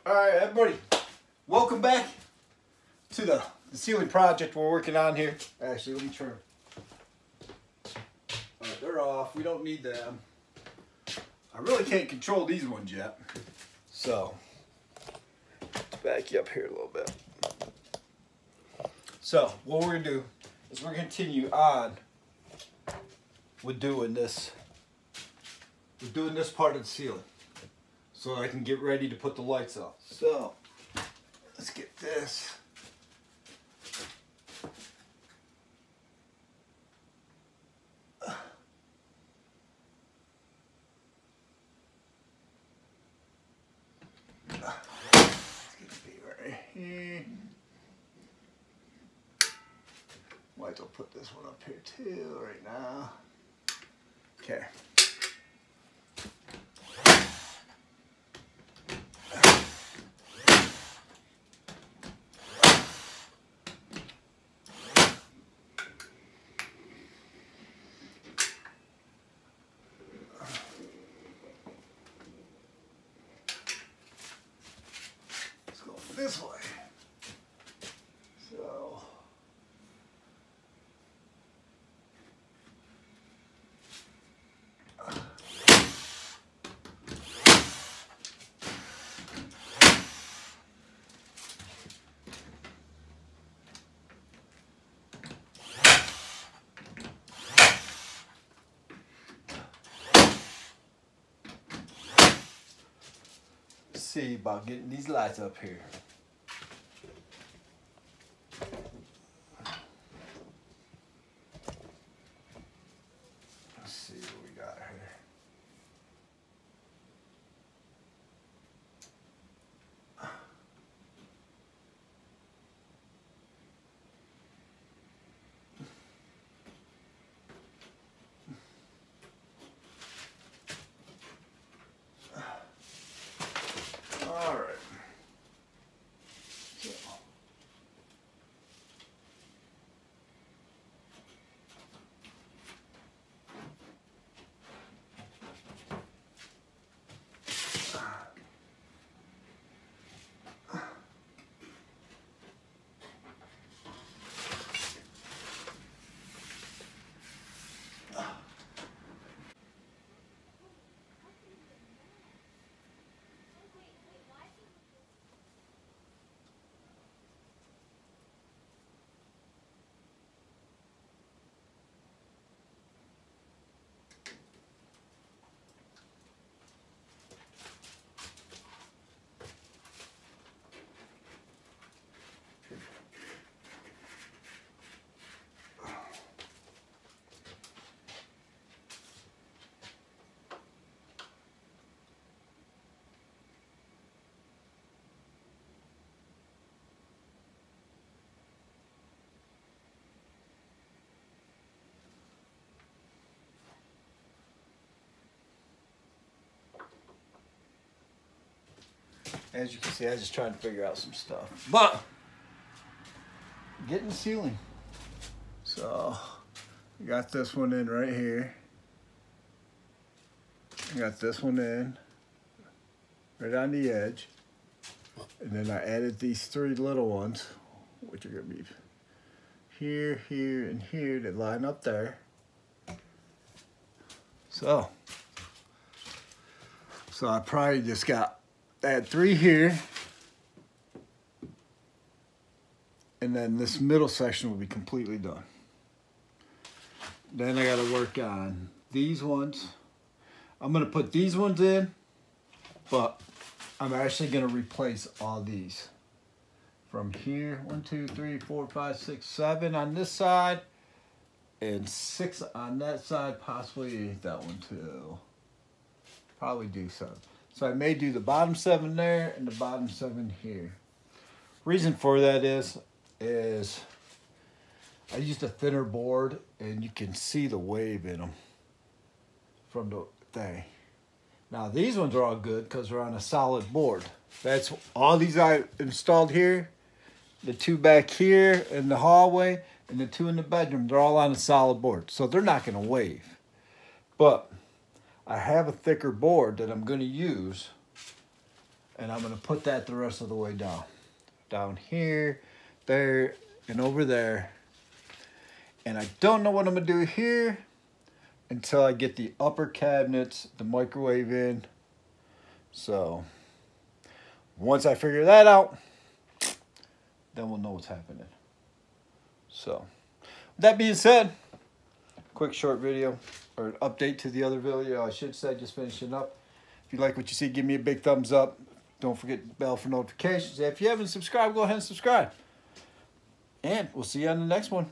All right, everybody, welcome back to the ceiling project we're working on here. Actually, let me turn. All right, they're off. We don't need them. I really can't control these ones yet. So, let's back you up here a little bit. So, what we're going to do is we're going to continue on with doing this. We're doing this part of the ceiling, so I can get ready to put the lights up. So, let's get this. Let's get the beat right here. Might as well put this one up here too right now. Okay. This way. So let's see about getting these lights up here. All right. As you can see, I was just trying to figure out some stuff. But, getting the ceiling. So, I got this one in right here. I got this one in, right on the edge. And then I added these three little ones, which are gonna be here, here, and here that line up there. So I probably just got add three here, and then this middle section will be completely done. Then I got to work on these ones. I'm going to put these ones in, but I'm actually going to replace all these from here. 1, 2, 3, 4, 5, 6, 7 on this side, and 6 on that side. Possibly that one too. Probably do 7. So I may do the bottom 7 there and the bottom 7 here. Reason for that is I used a thinner board and you can see the wave in them from the thing. Now these ones are all good because they're on a solid board. That's all these I installed here. The 2 back here in the hallway and the 2 in the bedroom, they're all on a solid board. So they're not going to wave. But I have a thicker board that I'm going to use And I'm gonna put that the rest of the way down. Down here, there, and over there. And I don't know what I'm gonna do here until I get the upper cabinets, the microwave in. So once I figure that out, then we'll know what's happening. So with that being said, quick short video, or an update to the other video, I should say, just finishing up. If you like what you see, give me a big thumbs up. Don't forget the bell for notifications. If you haven't subscribed, go ahead and subscribe. And we'll see you on the next one.